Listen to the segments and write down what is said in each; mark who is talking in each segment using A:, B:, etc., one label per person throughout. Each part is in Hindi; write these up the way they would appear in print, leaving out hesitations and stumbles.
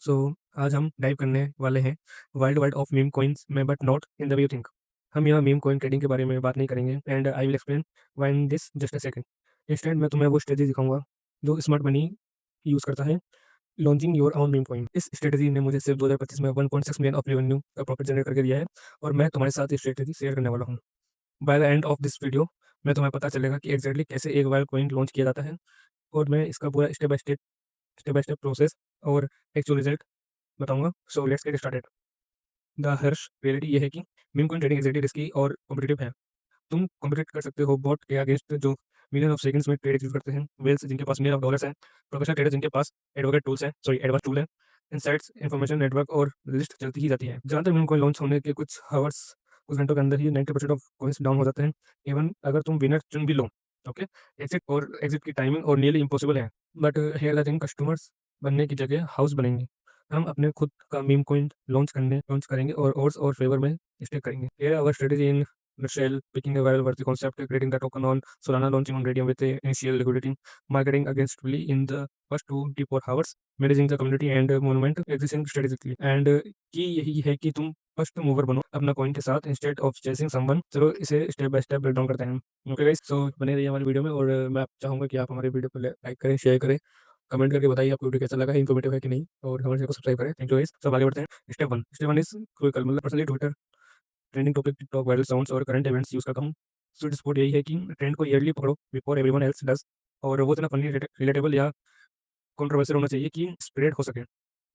A: सो आज हम डाइव करने वाले हैं wild world of meme coins में, but not in the way you think. हम यहाँ मीम कॉइन ट्रेडिंग के बारे में बात नहीं करेंगे and I will explain why in this just a second. Instant मैं तुम्हें वो स्ट्रेटजी दिखाऊंगा जो स्मार्ट मनी यूज़ करता है, launching your own meme coin. इस स्ट्रेटजी ने मुझे सिर्फ 2025 में 1.6 मिलियन ऑफ रेवेन्यू का प्रॉफिट जनरेट करके दिया है और मैं तुम्हारे साथ ये स्ट्रेटजी शेयर करने वाला हूँ। By the end of this video मैं तुम्हें पता चलेगा कि एक्जैक्टली कैसे एक वाइल्ड कॉइन लॉन्च किया जाता है और मैं इसका पूरा स्टेप बाय स्टेप प्रोसेस और एक्चुअल रिजल्ट बताऊंगा। So let's get started. The Harsh reality ये है कि meme coin trading exactly risky और कॉम्पिटिटिव है। तुम कॉम्पिट कर सकते हो बॉट के अगेंस्ट जो मिलियन ऑफ सेकंड्स में ट्रेड एग्जीक्यूट करते हैं, वेल्स जिनके पास मिलियन ऑफ डॉलर्स हैं, प्रोफेशनल ट्रेडर जिनके पास एडवांस टूल है, इनसाइट्स इन्फॉर्मेशन नेटवर्क और लिस्ट चलती ही जाती है। ज़्यादातर मीम कॉइन लॉन्च होने के कुछ घंटों के अंदर ही 90% ऑफ कॉइन्स डाउन हो जाते हैं। इवन अगर तुम विनर चुन भी लो, ओके, एग्जिट की टाइमिंग और नियरली इम्पॉसिबल है। But here the thing, customers बनने की जगह हाउस बनेंगे। हम अपने खुद का मीम कॉइन लॉन्च करेंगे और odds और फेवर में स्टेक करेंगे। Here our strategy in nutshell: picking a well-worthy concept, creating the token on Solana, launching on Radium with a initial liquidity, marketing aggressively in the first 2 to 4 hours, managing the community and movement existing strategically. And की यही है कि तुम फर्स्ट मूवर बनो अपना कॉइन के साथ इंस्टेड ऑफ चेसिंग समवन। चलो इसे step by step break down करते हैं। ओके गाइस, सो बने रहिए हमारी वीडियो में और मैं चाहूँगा कि आप हमारे वीडियो को लाइक करें, शेयर करें, कमेंट करके बताइए आपको वीडियो कैसा लगा है, इन्फॉर्मेटिव है कि नहीं, और हमारे चैनल को सब्सक्राइब करें। Thank you guys. सब आगे बढ़ते हैं। स्टेप वन इज क्विक, मतलब personally Twitter trending topic, TikTok, viral sounds और करंट इवेंट्स यूज़ करता हूँ। स्वीट स्पॉट यही है कि ट्रेंड को ईयरली पकड़ो बिफोर एवरीवन एल्स डज, और वो इतना फनी, रिलेटेबल या कंट्रोवर्शियल होना चाहिए कि स्प्रेड हो सके।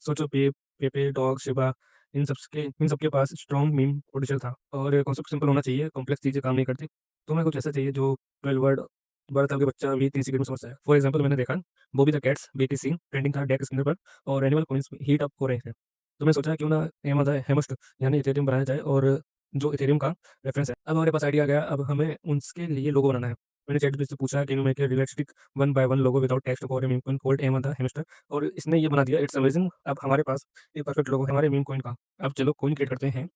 A: सोचो पेपे, डॉग, शिबा, इन सबके पास स्ट्रॉन्ग मीम पोटेंशियल था और कॉन्सेप्ट सिंपल होना चाहिए, कॉम्प्लेक्स चीज़ें काम नहीं करती। तुम्हें कुछ ऐसा चाहिए जो 12 वर्ड 12 साल के बच्चा भी 3 सेकंड में समझ जाए। फॉर एग्जांपल मैंने देखा Bobby the cats BTC trending था डेक स्क्रीनर पर और एनिमल कॉइन्स हीट अप हो रहे थे। तो मैं सोचा क्यों ना हेमस्ट यानी इथेरियम बनाया जाए, और जो इथेरियम का रेफरेंस है। अब हमारे पास आइडिया आ गया, अब हमें उनके लिए लोगो बनाना है। मैंने चैटजीपीटी से पूछा can you make a realistic 1 by 1 logo without text for a meme coin called M the hamster, और इसने ये बना दिया। It's amazing. अब हमारे पास एक परफेक्ट लोगो है हमारे मीम कॉइन का। अब चलो कॉइन क्रिएट करते हैं।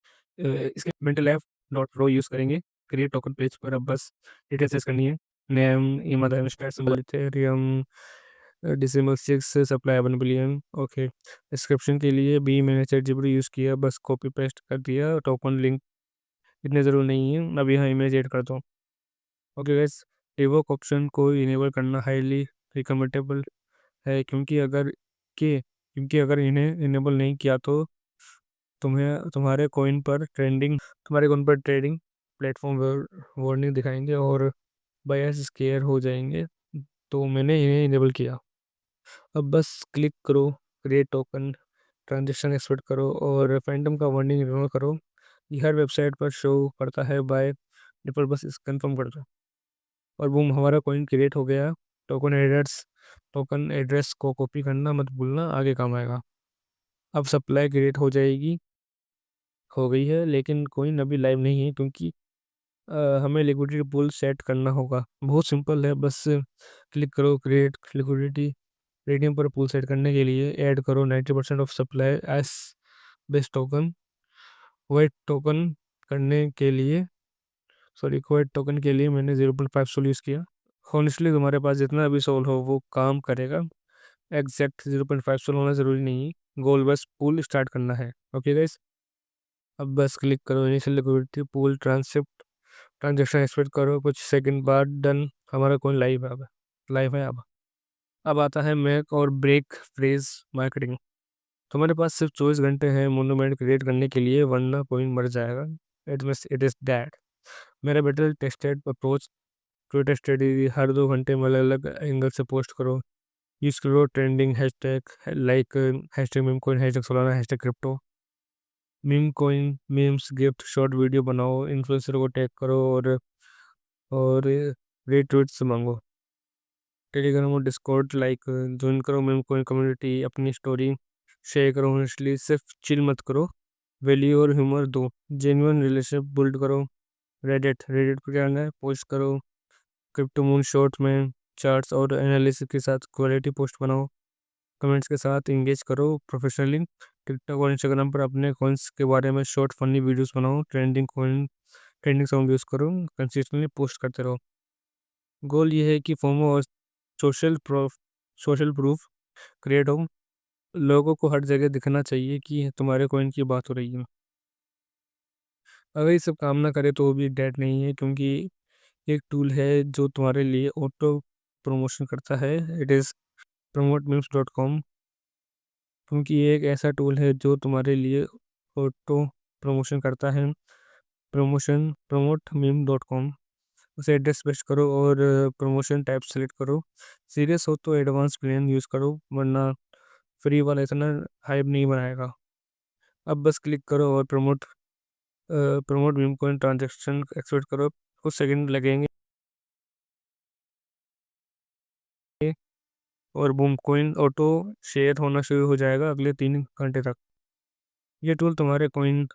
A: इसके mental app dot pro use करेंगे। क्रिएट टोकन पेज पर अब बस डिटेल्स सेट करनी है। Name, M the hamster, symbol Ethereum, decimal 6 supply 1 billion. Okay, description के लिए भी मैंने चैटजीपीटी यूज़ किया, बस कॉपी पेस्ट कर दिया। टोकन लिंक इतने ज़रूर नहीं है। अब यहाँ इमेज ऐड करता हूँ। ओके गाइस, रिवोक ऑप्शन को इनेबल करना हाईली रिकमेंडेबल है, क्योंकि अगर इन्हें इनेबल नहीं किया तो तुम्हारे कॉइन पर ट्रेडिंग प्लेटफॉर्म वार्निंग दिखाएंगे और बायर्स स्केयर हो जाएंगे। तो मैंने इन्हें इनेबल किया। अब बस क्लिक करो, क्रिएट टोकन, ट्रांजेक्शन एक्सपेक्ट करो और फैंटम का वार्निंग इग्नोर करो। ये हर वेबसाइट पर शो करता है बाय डिफॉल्ट, बस इस कंफर्म कर दो और बूम, हमारा कॉइन क्रिएट हो गया। टोकन एड्रेस को कॉपी करना मत भूलना, आगे काम आएगा। अब सप्लाई क्रिएट हो गई है, लेकिन कॉइन अभी लाइव नहीं है क्योंकि हमें लिक्विडिटी पूल सेट करना होगा। बहुत सिंपल है, बस क्लिक करो क्रिएट लिक्विडिटी। रेडियम पर पूल सेट करने के लिए ऐड करो 90% of supply S base token. White token करने के लिए वाइट टोकन के लिए मैंने 0.5 सोल यूज़ किया। हॉनेस्टली तुम्हारे पास जितना भी सोल हो वो काम करेगा। एग्जैक्ट 0.5 सोल होना ज़रूरी नहीं, गोल बस पूल स्टार्ट करना है। ओके गाइस, अब बस क्लिक करो initial liquidity pool transaction expect करो, कुछ सेकंड बाद डन। हमारा कौन लाइव है। अब आता है मेक और ब्रेक फ्रेज मार्केटिंग। तुम्हारे पास सिर्फ 24 घंटे हैं मोनूमेंट क्रिएट करने के लिए, वरना कॉइन मर जाएगा। It is that. मेरा better tested approach, Twitter study, हर 2 घंटे में अलग अलग एंगल से पोस्ट करो। यूज करो trending hashtag like hashtag meme coin, hashtag Solana, hashtag crypto. Meme coin, memes, gift, short video बनाओ, इन्फ्लुएंसर को टैग करो और रीट्वीट्स मांगो। टेलीग्राम और डिस्कॉर्ड लाइक ज्वाइन करो मीम कॉइन कम्युनिटी। अपनी स्टोरी शेयर करो ऑनेस्टली, सिर्फ चिल मत करो, वैल्यू और ह्यूमर दो। जेन्युइन रिलेशनशिप बिल्ड करो। रेडिट पर जाना है, पोस्ट करो क्रिप्टो मून शॉर्ट में चार्ट्स और एनालिसिस के साथ क्वालिटी पोस्ट बनाओ। कमेंट्स के साथ इंगेज करो प्रोफेशनली। टिकटॉक और इंस्टाग्राम पर अपने कॉइन्स के बारे में शॉर्ट फनी वीडियोस बनाओ। ट्रेंडिंग सॉन्ग यूज़ करो, कंसिस्टेंटली पोस्ट करते रहो। गोल ये है कि फोमो और social proof social proof create हो। लोगों को हर जगह दिखना चाहिए कि तुम्हारे कॉइन की बात हो रही है। अगर ये सब काम ना करे तो वो भी डेड नहीं है, क्योंकि एक टूल है जो तुम्हारे लिए ऑटो प्रमोशन करता है। इट इज़ promotememes.com, क्योंकि ये एक ऐसा टूल है जो तुम्हारे लिए ऑटो प्रमोशन करता है। promotememe.com, उसे एड्रेस पेस्ट करो और प्रमोशन टाइप सेलेक्ट करो। सीरियस हो तो एडवांस प्लान यूज़ करो, वरना फ्री वाला इतना हाइप नहीं बनाएगा। अब बस क्लिक करो और promote meme coin transaction expect करो। कुछ सेकंड लगेंगे और बूम, कॉइन ऑटो शेयर होना शुरू हो जाएगा अगले 3 घंटे तक। ये टूल तुम्हारे कॉइन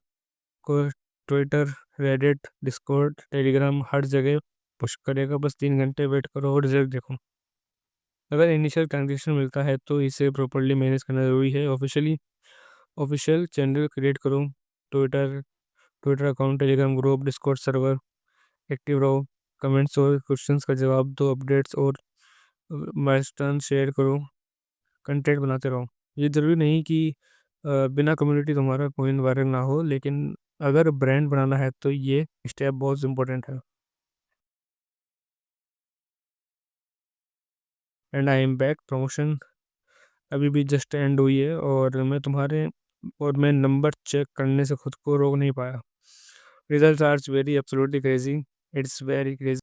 A: को ट्विटर, रेडिट, डिस्कॉर्ड, टेलीग्राम हर जगह पुश करेगा। बस 3 घंटे वेट करो और रिजल्ट देखो। अगर इनिशियल ट्रांजेक्शन मिलता है तो इसे प्रॉपरली मैनेज करना ज़रूरी है। ऑफिशियल चैनल क्रिएट करो, Twitter Twitter account, Telegram group, Discord server, active रहो। कमेंट्स और क्वेश्चंस का जवाब दो, अपडेट्स और माइलस्टोन शेयर करो, कंटेंट बनाते रहो। ये ज़रूरी नहीं कि बिना कम्युनिटी तुम्हारा कोई वायरल ना हो, लेकिन अगर ब्रांड बनाना है तो ये स्टेप बहुत इम्पोर्टेंट है। And I am back. Promotion अभी भी जस्ट एंड हुई है और मैं नंबर चेक करने से खुद को रोक नहीं पाया। Result are very absolutely crazy. It's very crazy.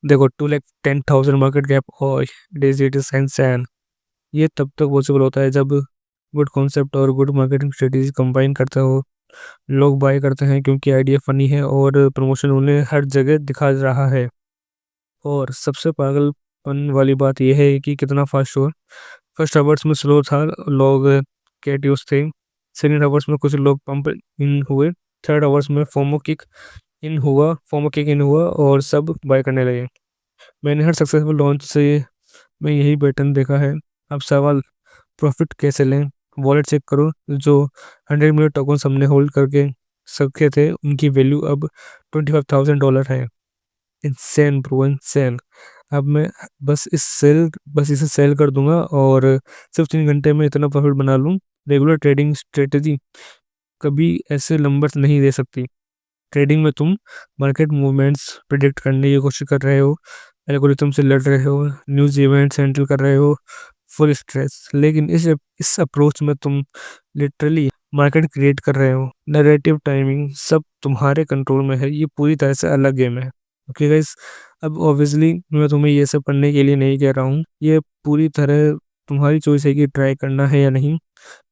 A: देखो, 2,10,000 मार्केट कैप और इट इज इंसैन। ये तब तक पॉसिबल होता है जब गुड कॉन्सेप्ट और गुड मार्केटिंग स्ट्रेटेजी कंबाइन करते हो। लोग बाय करते हैं क्योंकि आइडिया फनी है और प्रमोशन उन्हें हर जगह दिखा रहा है। और सबसे पागलपन वाली बात यह है कि कितना फास्ट हुआ। फर्स्ट आवर्स में स्लो था, लोग कैट यूज थे। सेकेंड आवर्स में कुछ लोग पंप इन हुए। थर्ड आवर्स में फोमो किक इन हुआ और सब बाय करने लगे। मैंने हर सक्सेसफुल लॉन्च से मैं यही पैटर्न देखा है। अब सवाल, प्रॉफिट कैसे लें? वॉलेट चेक करो। जो 100 मिलियन टोकन हमने होल्ड करके सके थे, उनकी वैल्यू अब $25,000 है। Insane bro, insane. अब मैं बस इसे सेल कर दूंगा और सिर्फ 3 घंटे में इतना प्रॉफिट बना लूँ। रेगुलर ट्रेडिंग स्ट्रेटेजी कभी ऐसे नंबर्स नहीं दे सकती। ट्रेडिंग में तुम मार्केट मूवमेंट्स प्रिडिक्ट करने की कोशिश कर रहे हो, एल्गोरिथम से लड़ रहे हो, न्यूज़ इवेंट्स हैंडल कर रहे हो, फुल स्ट्रेस। लेकिन इस अप्रोच में तुम लिटरली मार्केट क्रिएट कर रहे हो। नैरेटिव, टाइमिंग सब तुम्हारे कंट्रोल में है। ये पूरी तरह से अलग गेम है। ओके गाइस, अब ऑब्वियसली मैं तुम्हें ये सब पढ़ने के लिए नहीं कह रहा हूँ। ये पूरी तरह तुम्हारी चॉइस है कि ट्राई करना है या नहीं।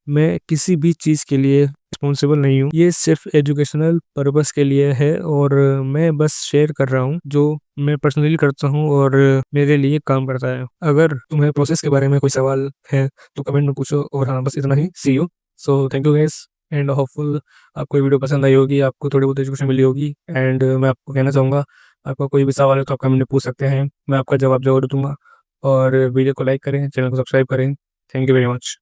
A: मैं किसी भी चीज़ के लिए रिस्पॉन्सिबल नहीं हूँ। ये सिर्फ एजुकेशनल पर्पस के लिए है और मैं बस शेयर कर रहा हूँ जो मैं पर्सनली करता हूँ और मेरे लिए काम करता है। अगर तुम्हें प्रोसेस के बारे में कोई सवाल है तो कमेंट में पूछो। और हाँ, बस इतना ही। See you. So thank you guys, and hopeful आपको ये वीडियो पसंद आई होगी, आपको थोड़ी बहुत एजुकेशन मिली होगी। एंड मैं आपको कहना चाहूँगा, आपका कोई भी सवाल है तो आप कमेंट में पूछ सकते हैं, मैं आपका जवाब जरूर दूंगा। और वीडियो को लाइक करें, चैनल को सब्सक्राइब करें। Thank you very much.